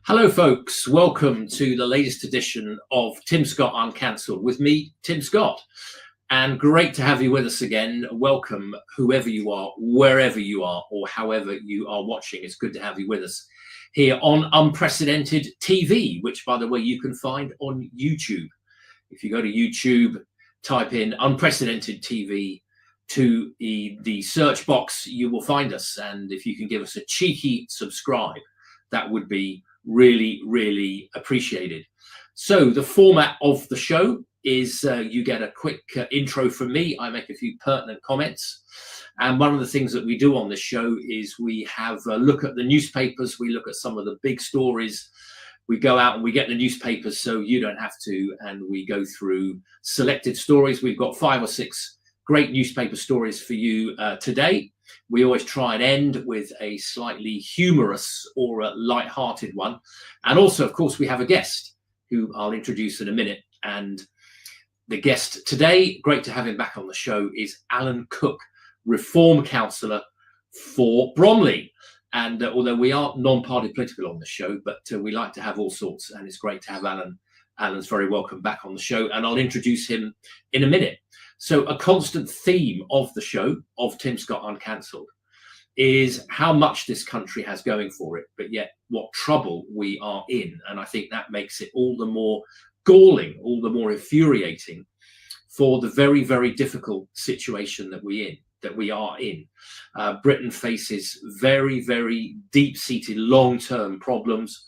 Hello, folks. Welcome to the latest edition of Tim Scott Uncancelled with me, Tim Scott. And great to have you with us again. Welcome, whoever you are, wherever you are, or however you are watching. It's good to have you with us here on Unprecedented TV, which, by the way, you can find on YouTube. If you go to YouTube, type in Unprecedented TV to the search box, you will find us. And if you can give us a cheeky subscribe, that would be really appreciated. So the format of the show is you get a quick intro from me. I make a few pertinent comments. And one of the things that we do on this show is we have a look at the newspapers. We look at some of the big stories. We go out and we get the newspapers so you don't have to. And we go through selected stories. We've got 5 or 6 great newspaper stories for you today. We always try and end with a slightly humorous or a light-hearted one. And also, of course, we have a guest who I'll introduce in a minute. And the guest today, great to have him back on the show, is Alan Cook, Reform Councillor for Bromley. And although we are non-party political on the show, but we like to have all sorts, and it's great to have Alan. Alan's very welcome back on the show, and I'll introduce him in a minute. So a constant theme of the show, of Tim Scott Uncancelled, is how much this country has going for it, but yet what trouble we are in. And I think that makes it all the more galling, all the more infuriating for the very difficult situation that we are in. Britain faces very deep-seated long-term problems.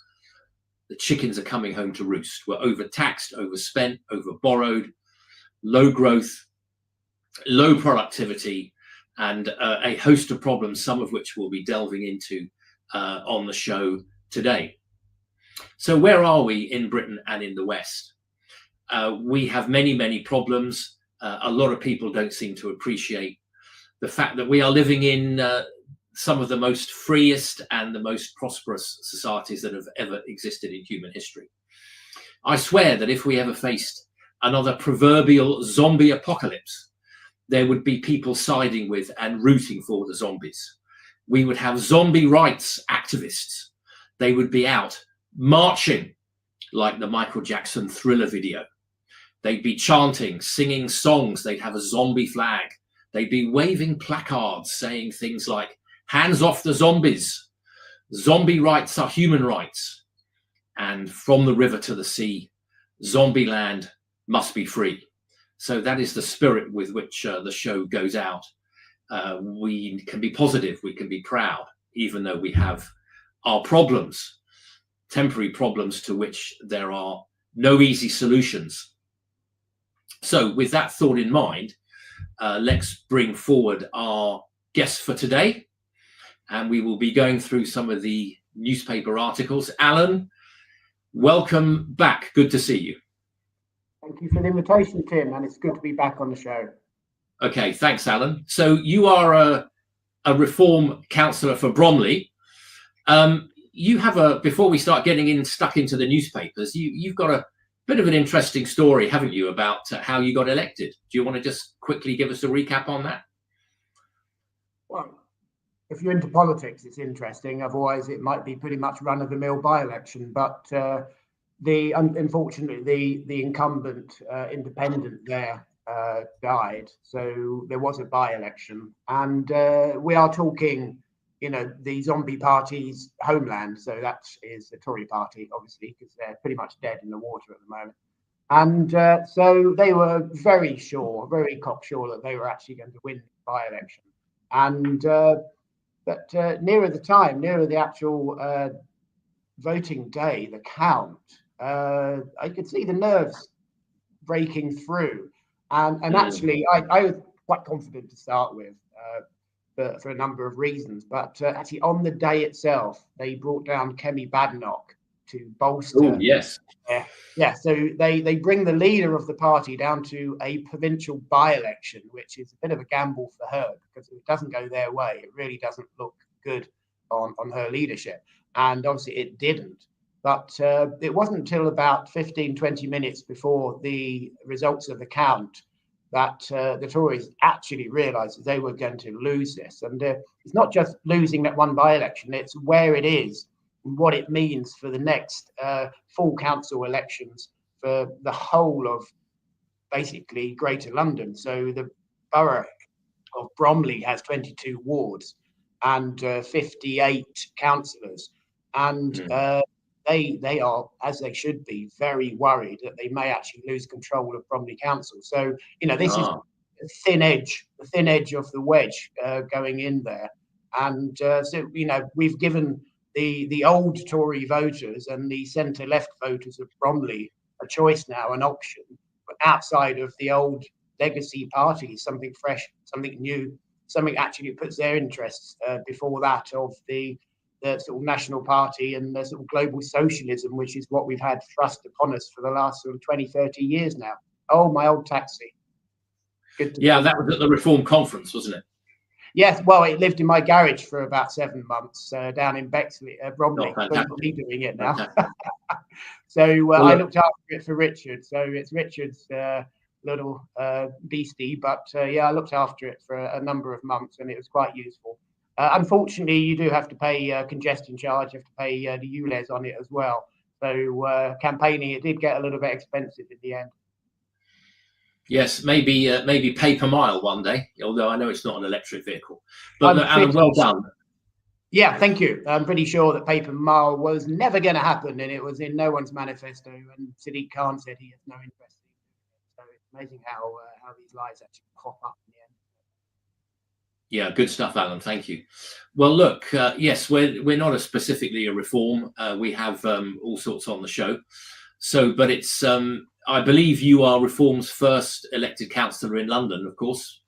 The chickens are coming home to roost. We're overtaxed, overspent, overborrowed, low growth, low productivity, and a host of problems, some of which we'll be delving into on the show today. So where are we in Britain and in the West? We have many problems. A lot of people don't seem to appreciate the fact that we are living in some of the most freest and the most prosperous societies that have ever existed in human history. I swear that if we ever faced another proverbial zombie apocalypse, there would be people siding with and rooting for the zombies. We would have zombie rights activists. They would be out marching like the Michael Jackson Thriller video. They'd be chanting, singing songs. They'd have a zombie flag. They'd be waving placards saying things like, "Hands off the zombies. Zombie rights are human rights. And from the river to the sea, zombie land must be free." So that is the spirit with which the show goes out. We can be positive, we can be proud, even though we have our problems, temporary problems to which there are no easy solutions. So with that thought in mind, let's bring forward our guest for today. And we will be going through some of the newspaper articles. Alan, welcome back. Good to see you. Thank you for the invitation, Tim, and it's good to be back on the show. Okay, thanks, Alan. So you are a Reform Councillor for Bromley. You have before we start getting stuck into the newspapers, you've got a bit of an interesting story, haven't you, about how you got elected? Do you want to just quickly give us a recap on that? Well, if you're into politics, it's interesting. Otherwise, it might be pretty much run-of-the-mill by-election. But unfortunately, the incumbent independent there died. So there was a by-election. And we are talking, the zombie party's homeland. So that is the Tory party, obviously, because they're pretty much dead in the water at the moment. And so they were very cocksure that they were actually going to win the by-election. And but nearer the actual voting day, the count, I could see the nerves breaking through. And actually, I was quite confident to start with for a number of reasons. But actually, on the day itself, they brought down Kemi Badenoch to bolster. Oh, yes. Yeah, so they bring the leader of the party down to a provincial by-election, which is a bit of a gamble for her, because if it doesn't go their way, it really doesn't look good on her leadership. And obviously it didn't. But it wasn't until about 15-20 minutes before the results of the count that the Tories actually realised that they were going to lose this. And it's not just losing that one by-election, it's where it is what it means for the next full council elections for the whole of basically Greater London. So the borough of Bromley has 22 wards and 58 councillors, and they are, as they should be, very worried that they may actually lose control of Bromley Council. So this is the thin edge of the wedge going in there, and so we've given the old Tory voters and the centre-left voters of Bromley a choice now, an option, but outside of the old legacy parties, something fresh, something new, something actually puts their interests before that of the sort of National Party and the sort of global socialism, which is what we've had thrust upon us for the last sort of 20, 30 years now. Oh, my old taxi. Good to that was at the Reform Conference, wasn't it? Yes, well, it lived in my garage for about 7 months down in Bexley, Bromley. Not me doing it now. So I looked after it for Richard. So it's Richard's little beastie, but I looked after it for a number of months, and it was quite useful. Unfortunately, you do have to pay congestion charge. You have to pay the ULEZ on it as well. So campaigning, it did get a little bit expensive in the end. Yes, maybe pay per mile one day, although I know it's not an electric vehicle. But Alan, well done. Yeah, thank you. I'm pretty sure that pay per mile was never going to happen, and it was in no one's manifesto, and Sadiq Khan said he has no interest in it. So it's amazing how these lies actually pop up in the end. Yeah, good stuff, Alan. Thank you. Well, look, yes, we're not specifically a reform. We have all sorts on the show. So, but it's I believe you are Reform's first elected councillor in London, of course.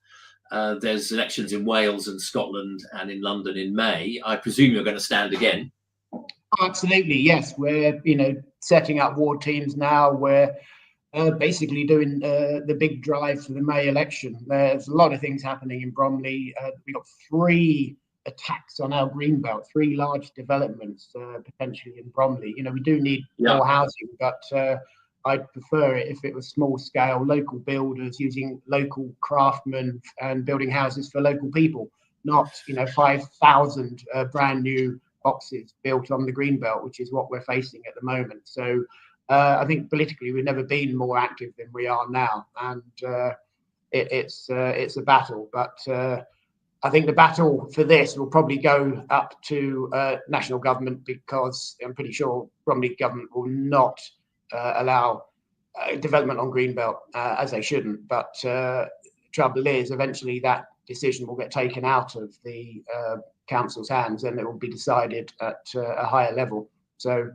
There's elections in Wales and Scotland and in London in May. I presume you're going to stand again. Absolutely, yes. We're setting up ward teams now. We're basically doing the big drive for the May election. There's a lot of things happening in Bromley. We've got 3 attacks on our greenbelt, 3 large developments potentially in Bromley. We do need more housing, but I'd prefer it if it was small scale, local builders using local craftsmen and building houses for local people, not 5,000 brand new boxes built on the greenbelt, which is what we're facing at the moment. So I think politically we've never been more active than we are now, and it's a battle. But I think the battle for this will probably go up to national government, because I'm pretty sure Bromley government will not allow development on greenbelt, as they shouldn't. But trouble is, eventually that decision will get taken out of the council's hands, and it will be decided at a higher level. So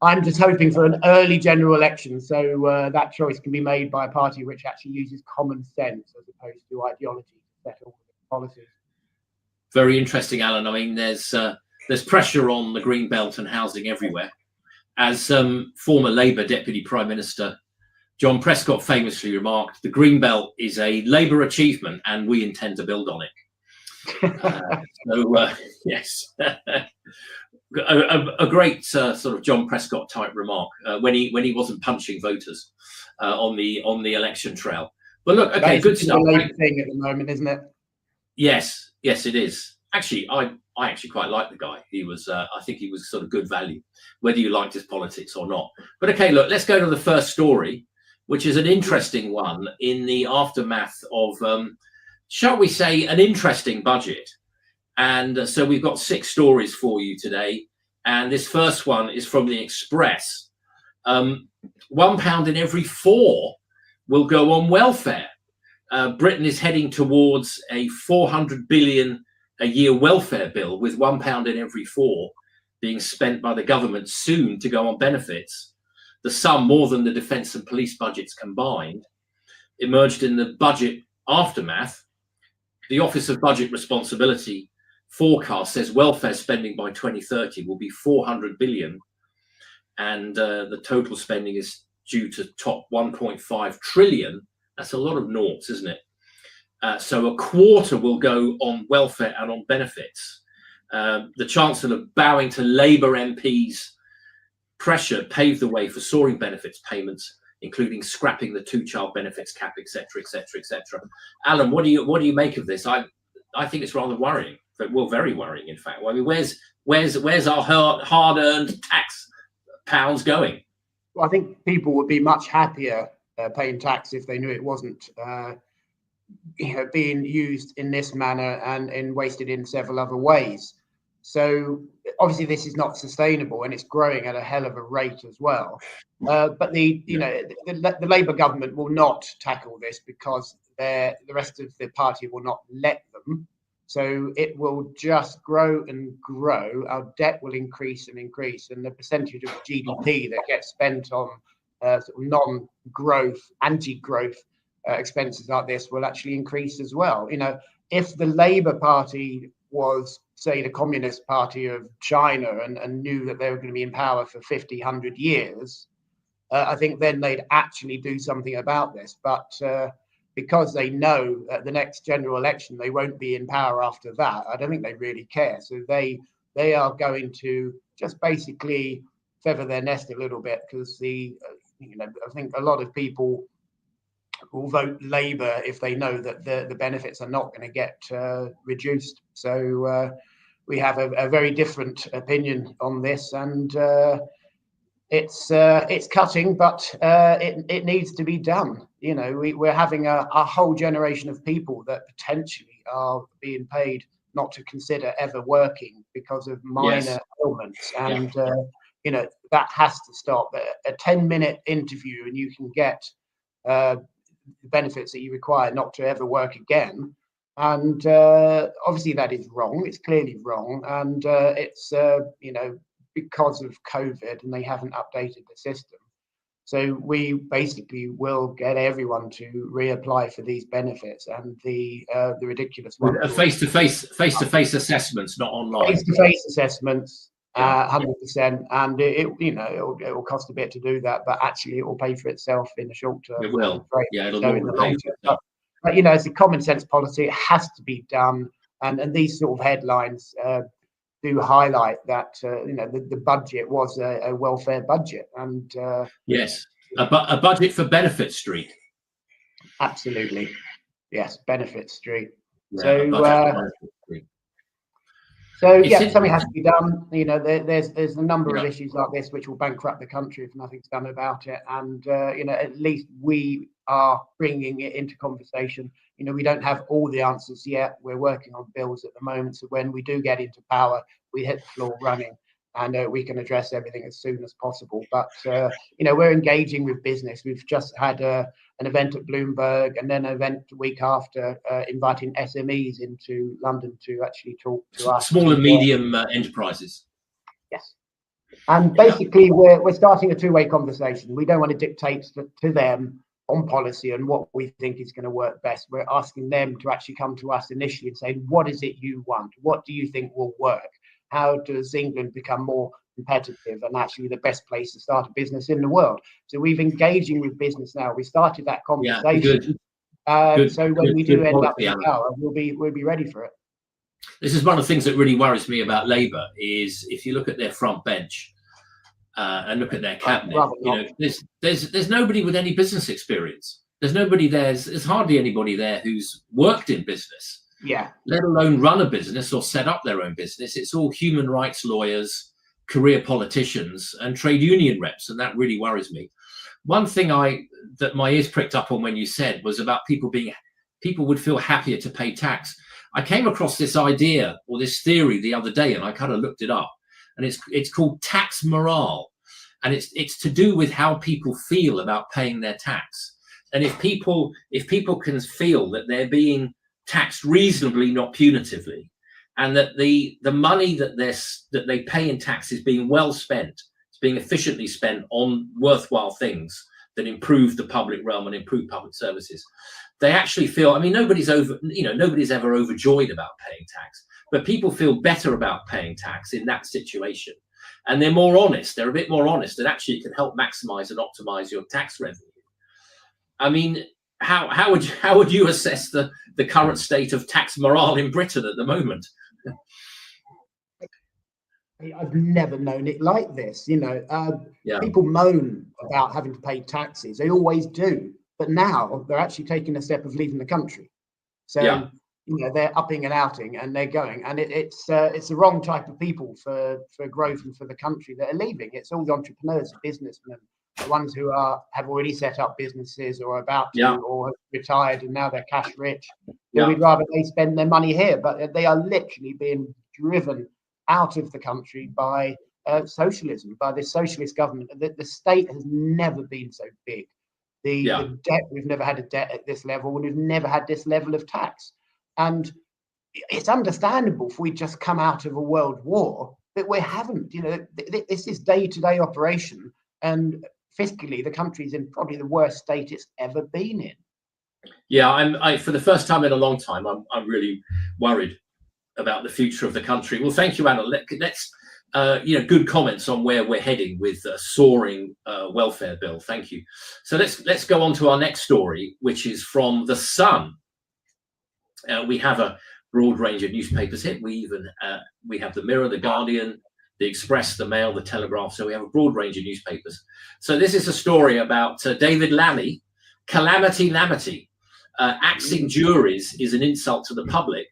I'm just hoping for an early general election, so that choice can be made by a party which actually uses common sense as opposed to ideology to set all the policies. Very interesting, Alan. I mean, there's pressure on the green belt and housing everywhere. As former Labour Deputy Prime Minister John Prescott famously remarked, the green belt is a Labour achievement, and we intend to build on it. Yes. A great sort of John Prescott type remark when he wasn't punching voters on the election trail. But look, okay, good stuff. That's a thing at the moment, isn't it? Yes, it is. Actually, I actually quite like the guy. He was, I think he was sort of good value, whether you liked his politics or not. But okay, look, let's go to the first story, which is an interesting one in the aftermath of, shall we say, an interesting budget. And so we've got 6 stories for you today. And this first one is from the Express. £1 in every 4 will go on welfare. Britain is heading towards a 400 billion a year welfare bill, with £1 in every 4 being spent by the government soon to go on benefits. The sum, more than the defence and police budgets combined, emerged in the budget aftermath. The Office of Budget Responsibility forecast says welfare spending by 2030 will be 400 billion, and the total spending is due to top 1.5 trillion. That's a lot of noughts, isn't it? So a quarter will go on welfare and on benefits. The Chancellor, bowing to Labour MPs' pressure, paved the way for soaring benefits payments, including scrapping the 2-child benefits cap, etc., etc., etc. Alan, what do you make of this? I think it's rather worrying Well, very worrying, in fact. Well, I mean, where's our hard-earned tax pounds going? Well, I think people would be much happier paying tax if they knew it wasn't being used in this manner and wasted in several other ways. So obviously this is not sustainable, and it's growing at a hell of a rate as well. But the Labour government will not tackle this because the rest of the party will not let them. So it will just grow and grow. Our debt will increase and increase, and the percentage of GDP that gets spent on sort of non-growth, anti-growth expenses like this will actually increase as well. If the Labour Party was, say, the Communist Party of China and knew that they were going to be in power for 50, 100 years, I think then they'd actually do something about this. But because they know at the next general election they won't be in power after that, I don't think they really care. So they are going to just basically feather their nest a little bit, because I think a lot of people will vote Labour if they know that the benefits are not going to get reduced. So we have a very different opinion on this, and it's cutting, but it needs to be done. We're having a whole generation of people that potentially are being paid not to consider ever working because of minor ailments, and that has to stop. A 10-minute interview and you can get the benefits that you require not to ever work again, and obviously that is wrong. It's clearly wrong, and it's because of COVID, and they haven't updated the system. So we basically will get everyone to reapply for these benefits, and the ridiculous one. Face-to-face assessments, not online. Face-to-face assessments, 100%, and it will cost a bit to do that, but actually it will pay for itself in the short term. It will. It'll in the long term. But it's a common sense policy. It has to be done, and these sort of headlines do highlight that the budget was a welfare budget, and yes, a budget for Benefit Street. Absolutely, yes, Benefit Street. Something has to be done. There's a number of issues like this which will bankrupt the country if nothing's done about it, and at least we are bringing it into conversation. We don't have all the answers yet. We're working on bills at the moment, so when we do get into power, we hit the floor running, and we can address everything as soon as possible. But we're engaging with business. We've just had an event at Bloomberg, and then an event the week after, inviting SMEs into London to actually talk to us. Small and medium enterprises. Yes. And basically, we're starting a two-way conversation. We don't want to dictate to them on policy and what we think is going to work best. We're asking them to actually come to us initially and say, what is it you want? What do you think will work? How does England become more competitive and actually the best place to start a business in the world? So we've engaging with business now. We started that conversation. So when we do end up in power, we'll be ready for it. This is one of the things that really worries me about Labour, is if you look at their front bench and look at their cabinet, there's nobody with any business experience. There's nobody there. There's hardly anybody there who's worked in business. Let alone run a business or set up their own business. It's all human rights lawyers, career politicians, and trade union reps, and that really worries me. One thing that my ears pricked up on when you said was about people would feel happier to pay tax. I came across this idea or this theory the other day, and I kind of looked it up, and it's called tax morale, and it's to do with how people feel about paying their tax. And if people can feel that they're being taxed reasonably, not punitively, and that the money that they pay in tax is being well spent, it's being efficiently spent on worthwhile things that improve the public realm and improve public services, they actually feel, nobody's ever overjoyed about paying tax, but people feel better about paying tax in that situation, and they're more honest. They're a bit more honest, and actually it can help maximize and optimize your tax revenue. How would you assess the current state of tax morale in Britain at the moment? I've never known it like this. People moan about having to pay taxes. They always do. But now they're actually taking a step of leaving the country. So they're upping and outing, and they're going, and it's the wrong type of people for growth and for the country that are leaving. It's all the entrepreneurs, businessmen, the ones who have already set up businesses or are about to, or have retired and now they're cash rich. So we'd rather they spend their money here, but they are literally being driven out of the country by socialism, by this socialist government. The state has never been so big. The debt, we've never had a debt at this level, and we've never had this level of tax. And it's understandable if we just come out of a world war, but we haven't. This is day-to-day operation, and fiscally, the country's in probably the worst state it's ever been in. Yeah, I for the first time in a long time, I'm really worried about the future of the country. Well, thank you, Anna. Let's good comments on where we're heading with a soaring welfare bill. Thank you. So let's go on to our next story, which is from The Sun. We have a broad range of newspapers here. We have the Mirror, the Guardian, the Express, the Mail, the Telegraph. So we have a broad range of newspapers. So this is a story about David Lammy, Calamity Lamity. Axing juries is an insult to the public.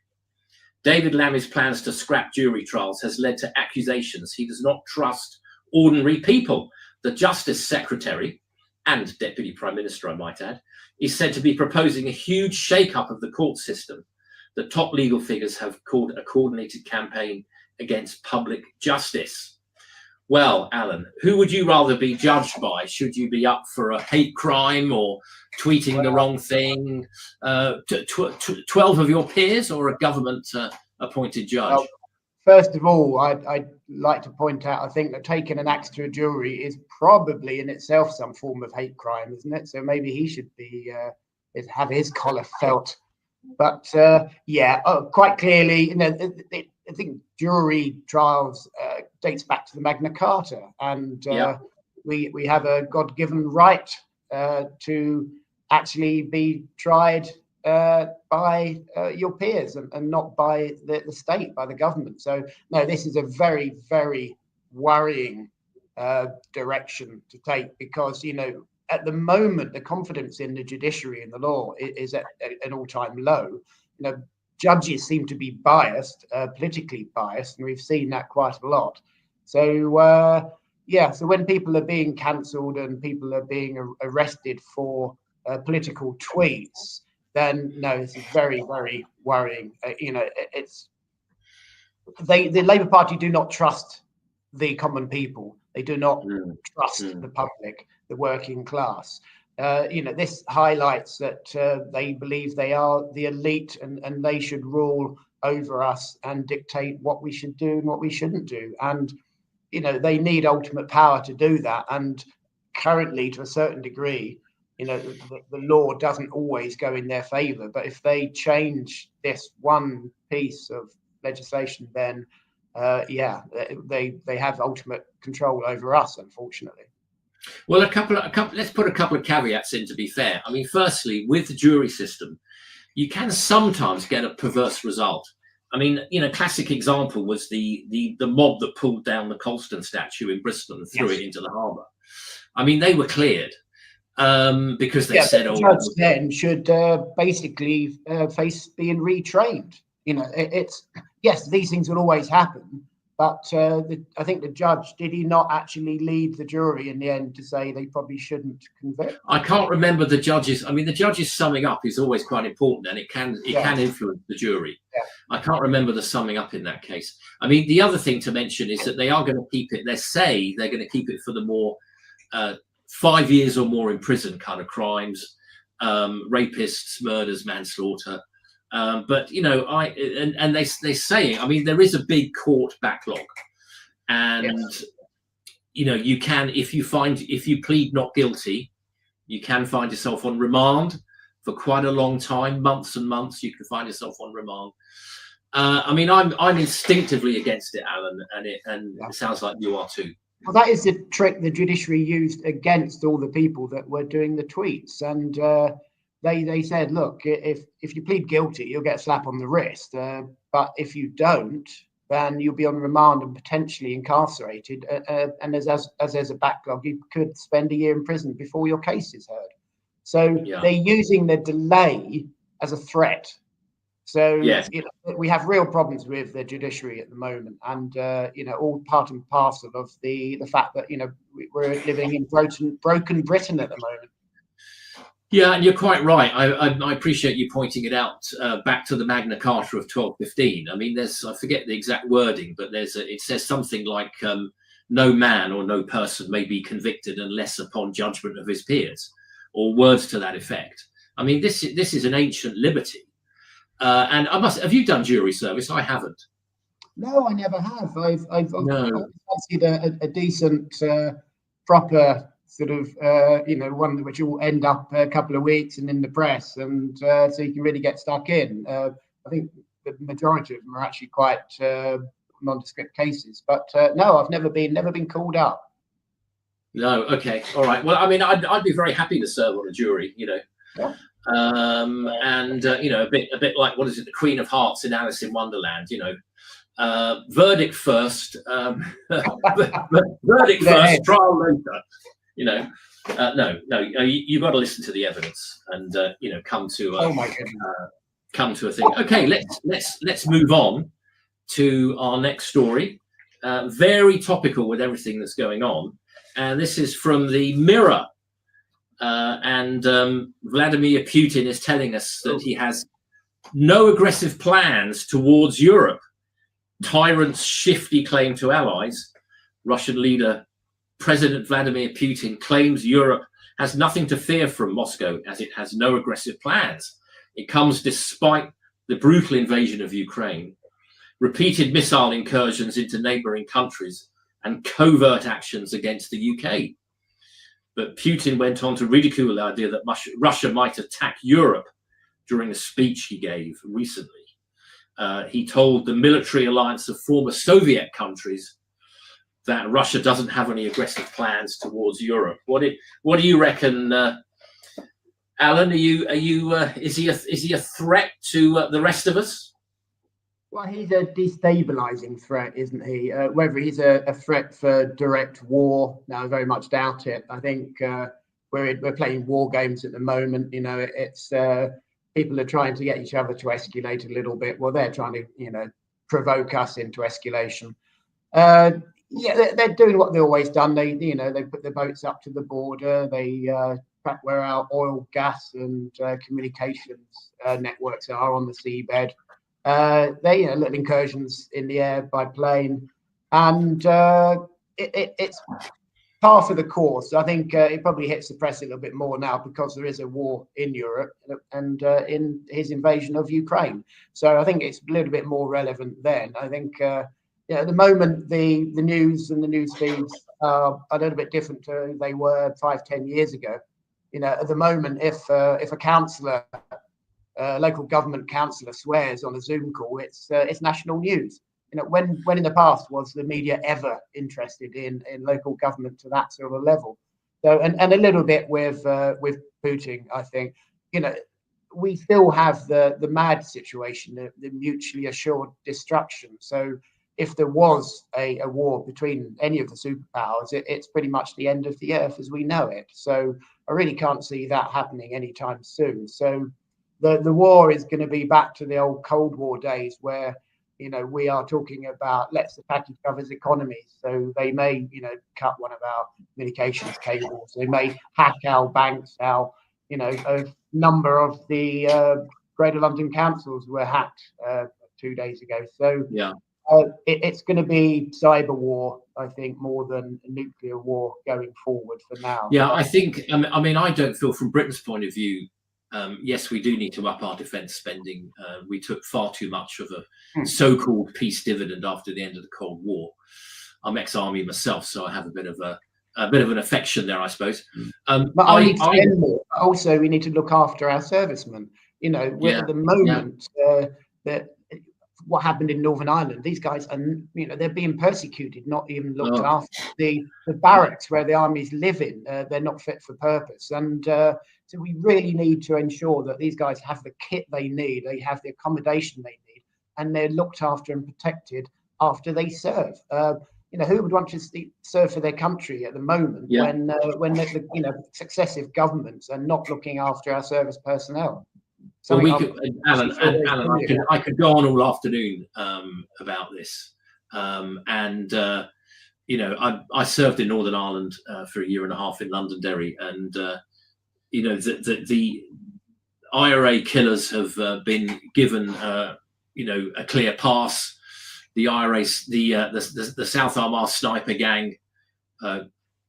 David Lammy's plans to scrap jury trials has led to accusations he does not trust ordinary people. The Justice Secretary and Deputy Prime Minister, I might add, is said to be proposing a huge shake-up of the court system. The top legal figures have called a coordinated campaign against public justice. Well, Alan, who would you rather be judged by? Should you be up for a hate crime or tweeting the wrong thing? 12 of your peers or a government appointed judge? Well, first of all, I'd like to point out, I think that taking an axe to a jury is probably in itself some form of hate crime, isn't it? So maybe he should be have his collar felt. But quite clearly, I think jury trials dates back to the Magna Carta, and we have a God-given right to actually be tried by your peers and not by the state, by the government. So no, this is a very, very worrying direction to take, because at the moment the confidence in the judiciary and the law is at an all-time low. Judges seem to be biased, politically biased, and we've seen that quite a lot. So so when people are being cancelled and people are being arrested for political tweets, then no, this is very, very worrying. The Labour Party do not trust the common people. They do not trust the public, the working class. This highlights that they believe they are the elite and they should rule over us and dictate what we should do and what we shouldn't do. And, they need ultimate power to do that. And currently, to a certain degree, the law doesn't always go in their favour. But if they change this one piece of legislation, then, they have ultimate control over us, unfortunately. Well, let's put a couple of caveats in, to be fair. I mean, firstly, with the jury system, you can sometimes get a perverse result. I mean, classic example was the mob that pulled down the Colston statue in Bristol and threw it into the harbour. I mean, they were cleared because they said, the judge then should basically face being retrained. Yes, these things will always happen. But I think the judge, did he not actually lead the jury in the end to say they probably shouldn't convict? I can't remember the judges. I mean, the judge's summing up is always quite important, and it can influence the jury. Yeah. I can't remember the summing up in that case. I mean, the other thing to mention is that they are going to keep it. They say they're going to keep it for the more 5 years or more in prison kind of crimes, rapists, murders, manslaughter. But they say, I mean, there is a big court backlog, and you can, if you plead not guilty, you can find yourself on remand for quite a long time, months and months. You can find yourself on remand. I mean, I'm instinctively against it, Alan, and it sounds like you are too. Well, that is the trick the judiciary used against all the people that were doing the tweets, and they said, look, if you plead guilty, you'll get a slap on the wrist, but if you don't, then you'll be on remand and potentially incarcerated, and as there's a backlog, you could spend a year in prison before your case is heard. So they're using the delay as a threat. So Yes. we have real problems with the judiciary at the moment, and all part and parcel of the fact that we're living in broken Britain at the moment. Yeah, and you're quite right. I appreciate you pointing it out, back to the Magna Carta of 1215. I mean, I forget the exact wording, but it says something like, no man or no person may be convicted unless upon judgment of his peers, or words to that effect. I mean, this is an ancient liberty. And have you done jury service? I haven't. No, I never have. I've No. fancied a decent, proper sort of, one which will end up a couple of weeks and in the press, and so you can really get stuck in. I think the majority of them are actually quite nondescript cases, but no, I've never been called up. No. Okay. All right. Well, I mean, I'd be very happy to serve on a jury. Yeah. And a bit like, what is it, the Queen of Hearts in Alice in Wonderland? Verdict first, verdict first, trial later. No, you've got to listen to the evidence and come to Oh my goodness. come to a thing. Okay, let's move on to our next story. Very topical with everything that's going on, and this is from the Mirror. And Vladimir Putin is telling us that he has no aggressive plans towards Europe. Tyrant's shifty claim to allies. Russian leader President Vladimir Putin claims Europe has nothing to fear from Moscow, as it has no aggressive plans. It comes despite the brutal invasion of Ukraine, repeated missile incursions into neighboring countries, and covert actions against the UK. But Putin went on to ridicule the idea that Russia might attack Europe during a speech he gave recently. He told the military alliance of former Soviet countries that Russia doesn't have any aggressive plans towards Europe. What do you reckon, Alan? Is he a threat to the rest of us? Well, he's a destabilizing threat, isn't he? Whether he's a threat for direct war, no, I very much doubt it. I think we're playing war games at the moment. It's people are trying to get each other to escalate a little bit. Well, they're trying to, provoke us into escalation. Yeah, they're doing what they've always done. They put their boats up to the border. They track where our oil, gas, and communications networks are on the seabed. They little incursions in the air by plane, and it's par for the course. I think it probably hits the press a little bit more now because there is a war in Europe and in his invasion of Ukraine. So I think it's a little bit more relevant then. I think at the moment the news and the news feeds are a little bit different to they were 5-10 years ago. At the moment, if a councillor, local government councillor, swears on a Zoom call, it's national news. When in the past was the media ever interested in local government to that sort of level? So and a little bit with Putin, I think, we still have the MAD situation, the mutually assured destruction. So if there was a war between any of the superpowers, it's pretty much the end of the earth as we know it. So I really can't see that happening anytime soon. So the war is going to be back to the old Cold War days where, we are talking about let's attack each other's economies. So they may, cut one of our communications cables. They may hack our banks. A number of the Greater London councils were hacked 2 days ago. So yeah. It's going to be cyber war, I think, more than a nuclear war going forward for now. Yeah, I think, I don't feel from Britain's point of view, yes, we do need to up our defence spending. We took far too much of a so-called peace dividend after the end of the Cold War. I'm ex-army myself, so I have a bit of an affection there, I suppose. But I need to spend more. Also, we need to look after our servicemen. At the moment, that what happened in Northern Ireland, these guys are, they're being persecuted, not even looked after. The barracks where the armies live in, they're not fit for purpose. And so we really need to ensure that these guys have the kit they need, they have the accommodation they need, and they're looked after and protected after they serve. Who would want to serve for their country at the moment when the successive governments are not looking after our service personnel? Well, Something we I've could, Alan, always and Alan, wondered about. I could go on all afternoon about this. You know, I served in Northern Ireland for 1.5 years in Londonderry, and you know, the IRA killers have been given, you know, a clear pass. The IRA, the South Armagh sniper gang,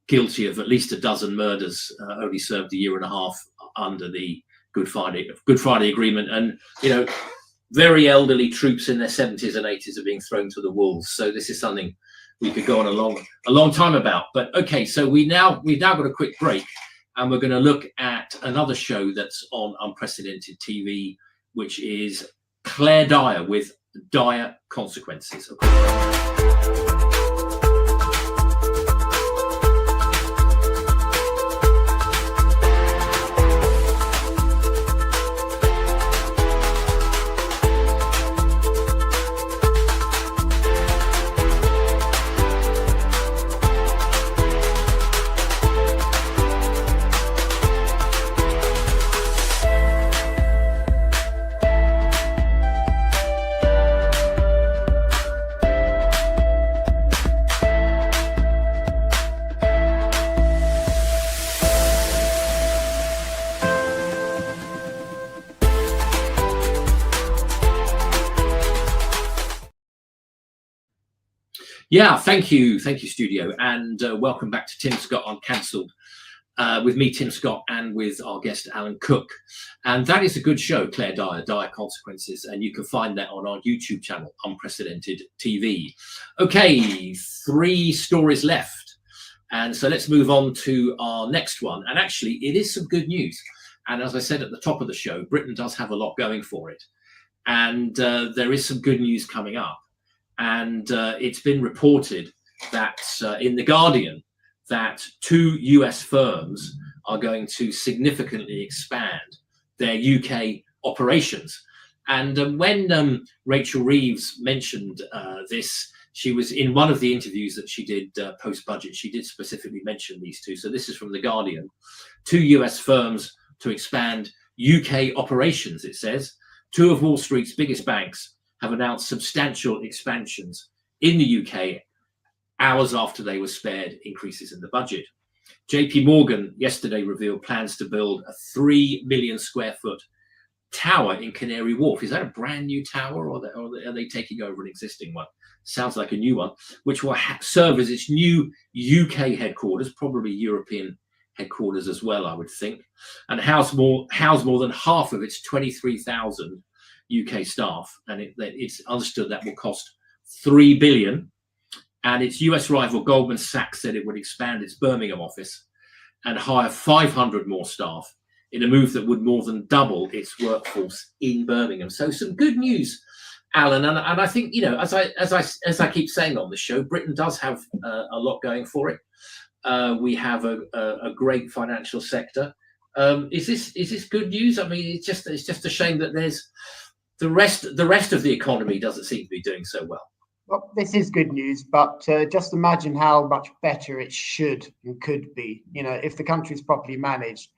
guilty of at least 12 murders, only served 1.5 years under the Good Friday Agreement, and you know, very elderly troops in their 70s and 80s are being thrown to the wolves. So this is something we could go on a long time about. But okay, so we've now got a quick break, and we're going to look at another show that's on Unprecedented TV, which is Cllr Dire with Dire Consequences. Yeah, thank you, studio, and welcome back to Tim Scott Uncancelled, with me, Tim Scott, and with our guest Alan Cook. And that is a good show, Cllr Dire, Dire Consequences, and you can find that on our YouTube channel, Unprecedented TV. Okay, 3 stories left, and so let's move on to our next one. And actually, it is some good news. And as I said at the top of the show, Britain does have a lot going for it, and there is some good news coming up. And it's been reported that in The Guardian that 2 US firms are going to significantly expand their UK operations. And when Rachel Reeves mentioned this, she was in one of the interviews that she did post-budget, she did specifically mention these 2. So this is from The Guardian. 2 US firms to expand UK operations, it says. 2 of Wall Street's biggest banks have announced substantial expansions in the UK hours after they were spared increases in the budget. JP Morgan yesterday revealed plans to build a 3 million square foot tower in Canary Wharf. Is that a brand new tower, or are they taking over an existing one? Sounds like a new one, which will serve as its new UK headquarters, probably European headquarters as well, I would think, and house more than half of its 23,000 UK staff, and it's understood that will cost $3 billion. And its US rival Goldman Sachs said it would expand its Birmingham office and hire 500 more staff in a move that would more than double its workforce in Birmingham. So some good news, Alan. And I think, you know, as I keep saying on the show, Britain does have a lot going for it. We have a great financial sector. Is this good news? I mean, it's just a shame that there's the rest of the economy doesn't seem to be doing so well. Well, this is good news, but just imagine how much better it should and could be. You know, if the country's properly managed,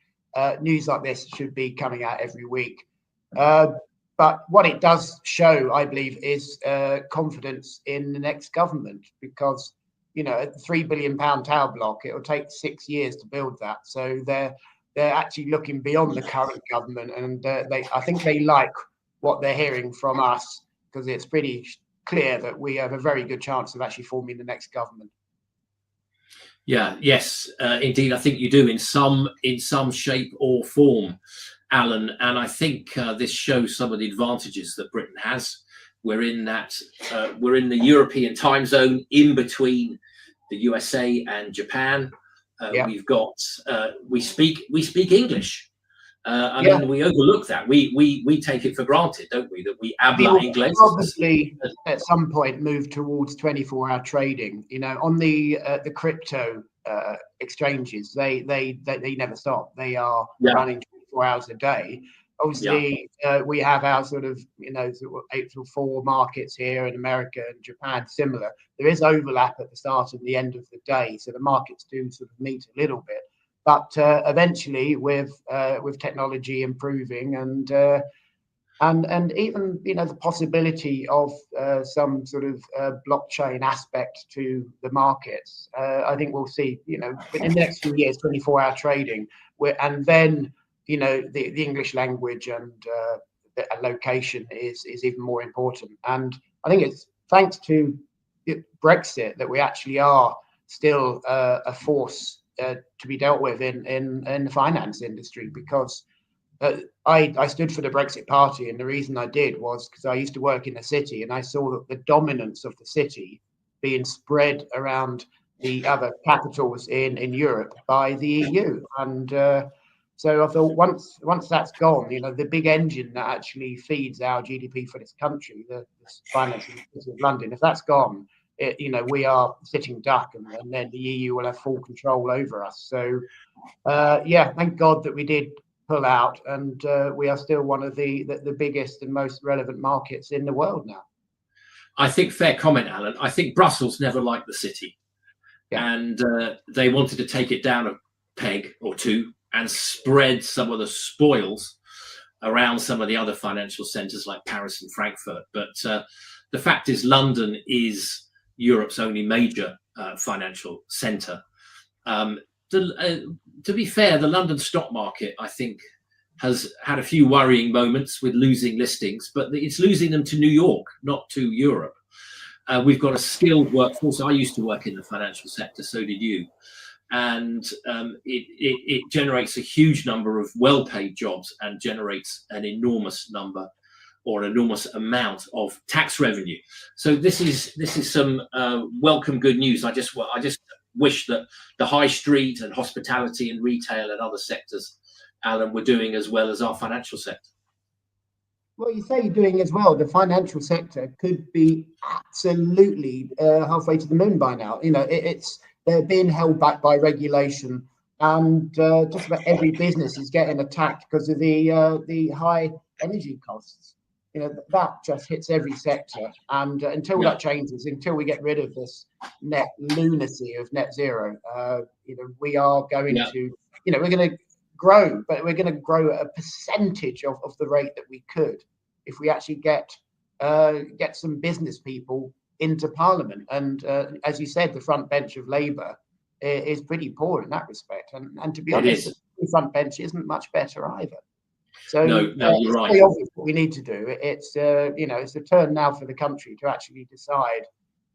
news like this should be coming out every week. But what it does show, I believe, is confidence in the next government, because, you know, at the £3 billion tower block, it will take 6 years to build that. So they're actually looking beyond the current government, and I think they like what they're hearing from us, because it's pretty clear that we have a very good chance of actually forming the next government. Yeah, yes, indeed, I think you do in some shape or form, Alan. And I think this shows some of the advantages that Britain has. We're in the European time zone in between the USA and Japan. We've got we speak English. I mean, we overlook that. We take it for granted, don't we? That we habla English. Obviously, at some point, move towards 24-hour trading. You know, on the crypto exchanges, they never stop. They are running 24 hours a day. Obviously, we have our sort of 8 till 4 markets here in America and Japan. Similar. There is overlap at the start and the end of the day, so the markets do sort of meet a little bit. But eventually, with technology improving and and even the possibility of some sort of blockchain aspect to the markets. I think we'll see in the next few years 24-hour trading, and then the English language and the location is even more important. And I think it's thanks to Brexit that we actually are still a force to be dealt with in the finance industry, because I stood for the Brexit Party, and the reason I did was because I used to work in the city, and I saw that the dominance of the city being spread around the other capitals in Europe by the EU. And so I thought once that's gone, the big engine that actually feeds our GDP for this country, the finance in the city of London, if that's gone, we are sitting duck, and then the EU will have full control over us. So thank God that we did pull out, and we are still one of the biggest and most relevant markets in the world now. I think fair comment, Alan. I think Brussels never liked the city, and they wanted to take it down a peg or two and spread some of the spoils around some of the other financial centres like Paris and Frankfurt. But the fact is, London is Europe's only major financial centre. To be fair, the London stock market, I think, has had a few worrying moments with losing listings, but it's losing them to New York, not to Europe. We've got a skilled workforce. I used to work in the financial sector, so did you. And it generates a huge number of well-paid jobs and generates an enormous number or an enormous amount of tax revenue. So this is some welcome good news. I just wish that the high street and hospitality and retail and other sectors, Alan, were doing as well as our financial sector. Well, you say you're doing as well. The financial sector could be absolutely halfway to the moon by now. They're being held back by regulation, and just about every business is getting attacked because of the high energy costs. That just hits every sector, and until that changes, until we get rid of this net lunacy of net zero, we are going to, we're going to grow, but we're going to grow at a percentage of the rate that we could if we actually get some business people into Parliament. And as you said, the front bench of Labour is pretty poor in that respect, and to be honest, the front bench isn't much better either. So no, you're right. Very obvious what we need to do. It's it's a turn now for the country to actually decide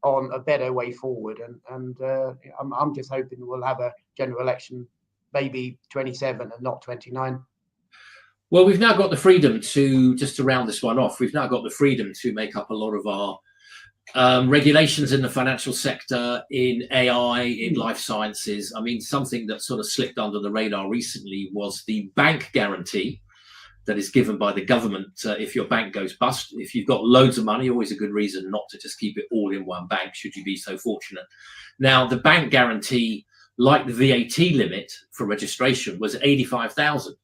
on a better way forward. And I'm just hoping we'll have a general election, maybe 27 and not 29. Well, we've now got the freedom to, just to round this one off, we've now got the freedom to make up a lot of our regulations in the financial sector, in AI, in life sciences. I mean, something that sort of slipped under the radar recently was the bank guarantee that is given by the government if your bank goes bust. If you've got loads of money, always a good reason not to just keep it all in one bank, should you be so fortunate. Now, the bank guarantee, like the VAT limit for registration, was 85,000.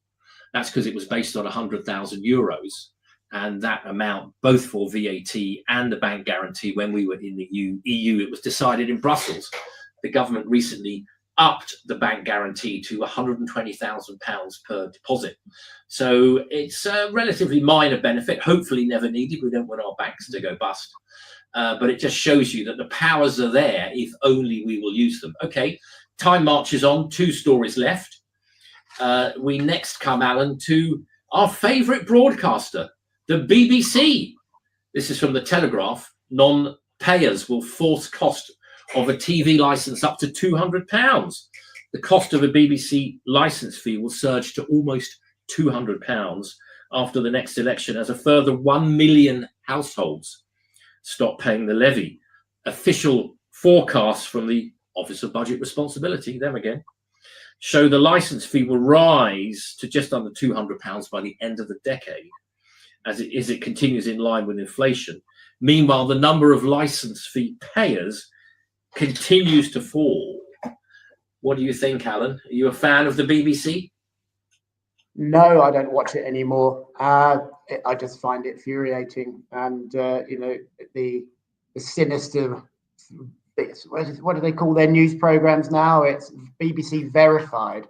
That's because it was based on 100,000 euros. And that amount, both for VAT and the bank guarantee, when we were in the EU, it was decided in Brussels. The government recently upped the bank guarantee to £120,000 per deposit. So it's a relatively minor benefit, hopefully never needed. We don't want our banks to go bust. But it just shows you that the powers are there if only we will use them. Okay, time marches on, 2 stories left. We next come, Alan, to our favourite broadcaster, the BBC. This is from the Telegraph. Non-payers will force cost of a TV licence up to £200. The cost of a BBC licence fee will surge to almost £200 after the next election, as a further 1 million households stop paying the levy. Official forecasts from the Office of Budget Responsibility, them again, show the licence fee will rise to just under £200 by the end of the decade, as it continues in line with inflation. Meanwhile, the number of licence fee payers continues to fall. What do you think, Alan? Are you a fan of the BBC? No, I don't watch it anymore. I just find it infuriating, and the sinister. What do they call their news programs now? It's BBC Verified,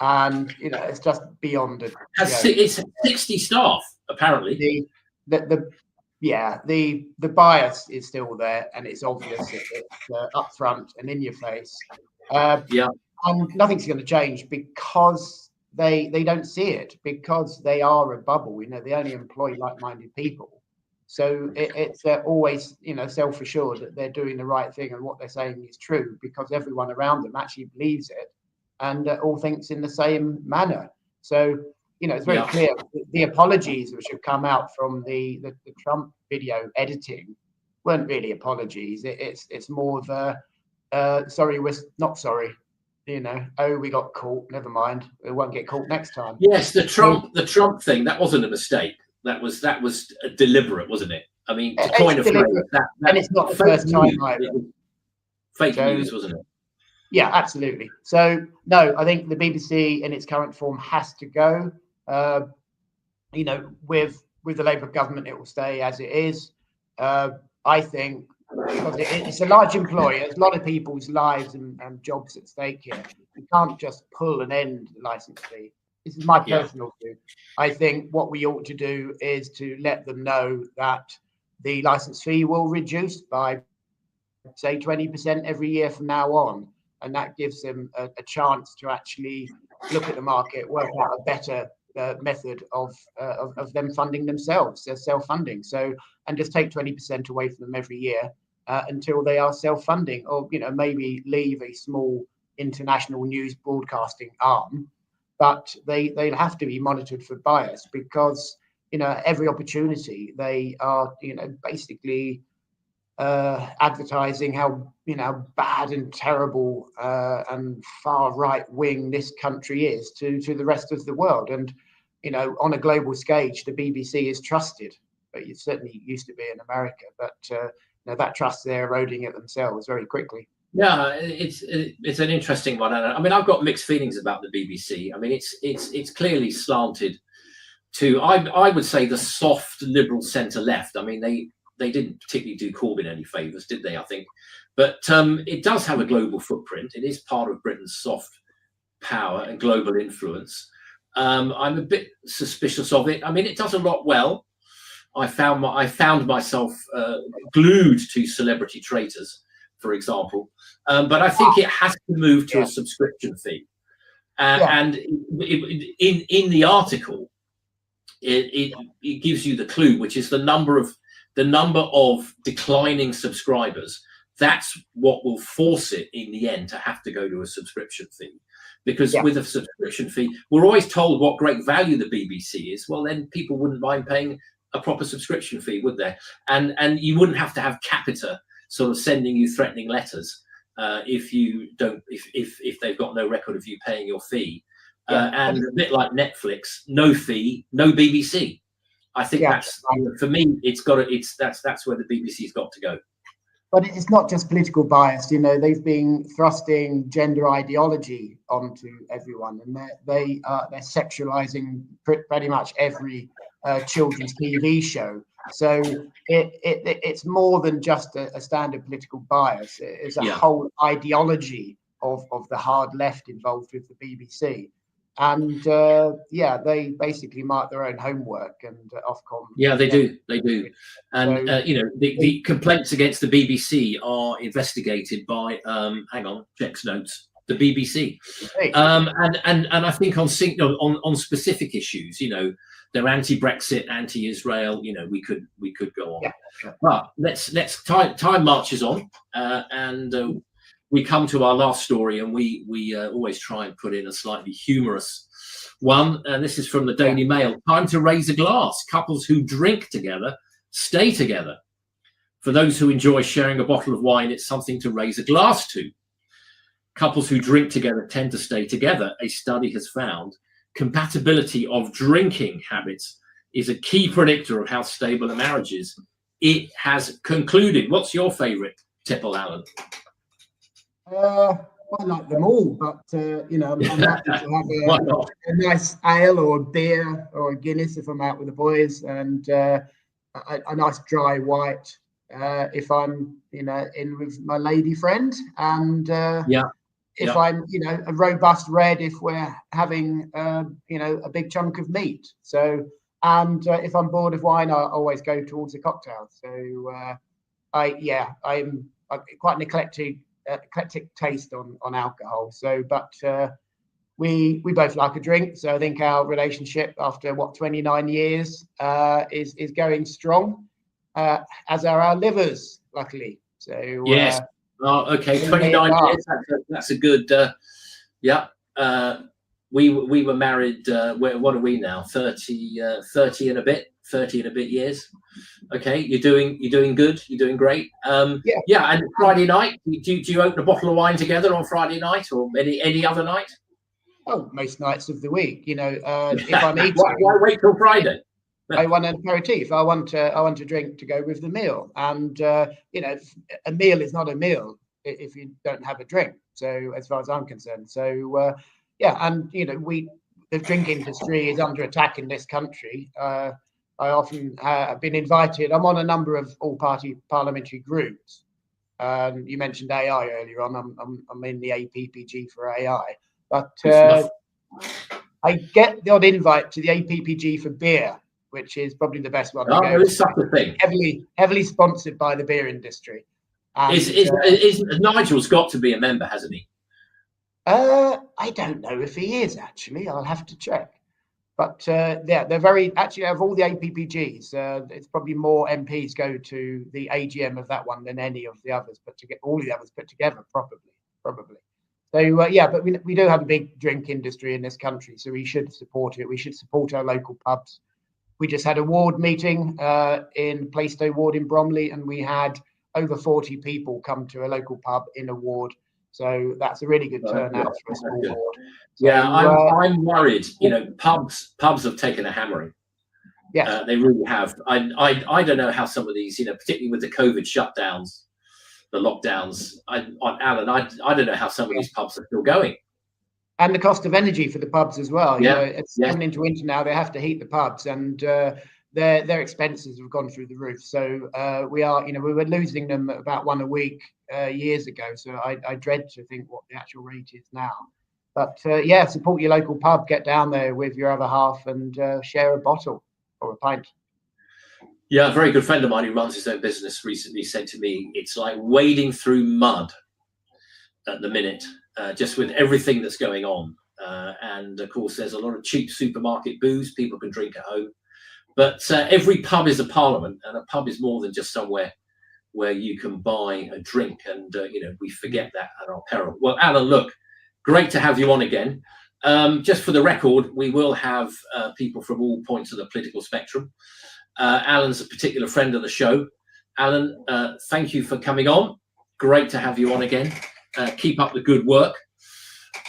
and it's just beyond it. It's 60 staff apparently. The bias is still there, and it's obvious. It's upfront and in your face. And nothing's going to change because they don't see it, because they are a bubble. They only employ like-minded people. So it's always, self-assured that they're doing the right thing and what they're saying is true, because everyone around them actually believes it and all thinks in the same manner. So, it's very clear. The apologies which have come out from the Trump video editing weren't really apologies. It's more of a sorry, we're not sorry. Oh, we got caught. Never mind. We won't get caught next time. Yes, the Trump thing, that wasn't a mistake. That was deliberate, wasn't it? I mean, to coin a phrase, and it's not the first time either. Fake news, wasn't it? Yeah, absolutely. So no, I think the BBC in its current form has to go. With the Labour government, it will stay as it is. I think because it's a large employer, there's a lot of people's lives and jobs at stake here. You can't just pull and end the licence fee. This is my personal view. I think what we ought to do is to let them know that the licence fee will reduce by, say, 20% every year from now on. And that gives them a chance to actually look at the market, work out a better method of them funding themselves, their self-funding. So, and just take 20% away from them every year until they are self-funding, or maybe leave a small international news broadcasting arm, but they'll have to be monitored for bias, because every opportunity they are basically advertising how bad and terrible and far right wing this country is to the rest of the world. And on a global stage, the BBC is trusted, but it certainly used to be in America. But that trust, they're eroding it themselves very quickly. Yeah, it's an interesting one. I mean, I've got mixed feelings about the BBC. I mean, it's clearly slanted to, I would say, the soft liberal centre left. I mean, they didn't particularly do Corbyn any favours, did they? I think, but it does have a global footprint. It is part of Britain's soft power and global influence. I'm a bit suspicious of it. I mean, it does a lot well. I found myself glued to Celebrity Traitors, for example, but I think it has to move to a subscription fee. And in the article, it gives you the clue, which is the number of declining subscribers. That's what will force it in the end to have to go to a subscription fee. Because with a subscription fee, we're always told what great value the BBC is. Well, then people wouldn't mind paying a proper subscription fee, would they? And you wouldn't have to have Capita sort of sending you threatening letters if you don't, if they've got no record of you paying your fee. And a bit like Netflix, no fee, no BBC. I think that's, for me, that's where the BBC's got to go. But it's not just political bias. They've been thrusting gender ideology onto everyone, and they're sexualizing pretty much every children's TV show. So it's more than just a standard political bias. It's a whole ideology of the hard left involved with the BBC. And they basically mark their own homework, and Ofcom. Yeah, they do. And so, the complaints against the BBC are investigated by checks notes, the BBC. And I think on specific issues, they're anti-Brexit, anti-Israel. We could go on. But let's time marches on, and we come to our last story, and we always try and put in a slightly humorous one. And this is from the Daily Mail. Time to raise a glass. Couples who drink together stay together. For those who enjoy sharing a bottle of wine, it's something to raise a glass to. Couples who drink together tend to stay together. A study has found compatibility of drinking habits is a key predictor of how stable a marriage is. It has concluded. What's your favourite tipple, Alan? I like them all, but I'm happy to have a nice ale or a beer or a Guinness if I'm out with the boys, and a nice dry white if I'm in with my lady friend. And if I'm, a robust red, if we're having, a big chunk of meat. So, and if I'm bored of wine, I always go towards a cocktail. So, I'm quite an eclectic taste on alcohol. So, but we both like a drink. So I think our relationship after 29 years is going strong, as are our livers, luckily. So yes. Oh, okay. 29 years. That's a good. Yeah. We were married. What are we now? 30 and a bit. 30 and a bit years. Okay, you're doing good. You're doing great. Yeah. And Friday night, do you open a bottle of wine together on Friday night or any other night? Oh, most nights of the week. If I'm eating, why wait till Friday? I want an aperitif. I want a drink to go with the meal, and a meal is not a meal if you don't have a drink. So, as far as I'm concerned, and the drink industry is under attack in this country. I often have been invited. I'm on a number of all-party parliamentary groups. You mentioned AI earlier on. I'm in the APPG for AI, but I get the odd invite to the APPG for beer, which is probably the best one. There is such a thing. Heavily sponsored by the beer industry. And, Nigel's got to be a member, hasn't he? I don't know if he is actually. I'll have to check. But they're very actually of all the APPGs. It's probably more MPs go to the AGM of that one than any of the others. But to get all the others put together, probably. So but we do have a big drink industry in this country, so we should support it. We should support our local pubs. We just had a ward meeting in Plaistow Ward in Bromley, and we had over 40 people come to a local pub in a ward. So that's a really good turnout for a small ward. So, I'm worried. Pubs have taken a hammering. Yes, they really have. I don't know how some of these, particularly with the COVID shutdowns, the lockdowns. Alan, I don't know how some of these pubs are still going. And the cost of energy for the pubs as well. It's coming into winter now. They have to heat the pubs, and their expenses have gone through the roof. So we were losing them about one a week years ago. So I dread to think what the actual rate is now. But support your local pub. Get down there with your other half and share a bottle or a pint. Yeah, a very good friend of mine who runs his own business recently said to me, it's like wading through mud at the minute, just with everything that's going on. And of course, there's a lot of cheap supermarket booze people can drink at home. But every pub is a parliament, and a pub is more than just somewhere where you can buy a drink. And, we forget that at our peril. Well, Alan, look, great to have you on again. Just for the record, we will have people from all points of the political spectrum. Alan's a particular friend of the show. Alan, thank you for coming on. Great to have you on again. Keep up the good work.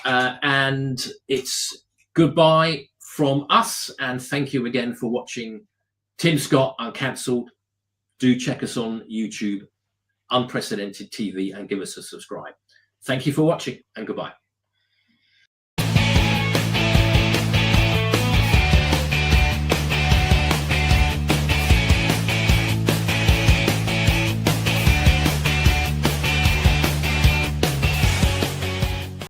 And it's goodbye from us. And thank you again for watching Tim Scott Uncancelled. Do check us on YouTube, Unprecedented TV, and give us a subscribe. Thank you for watching, and goodbye.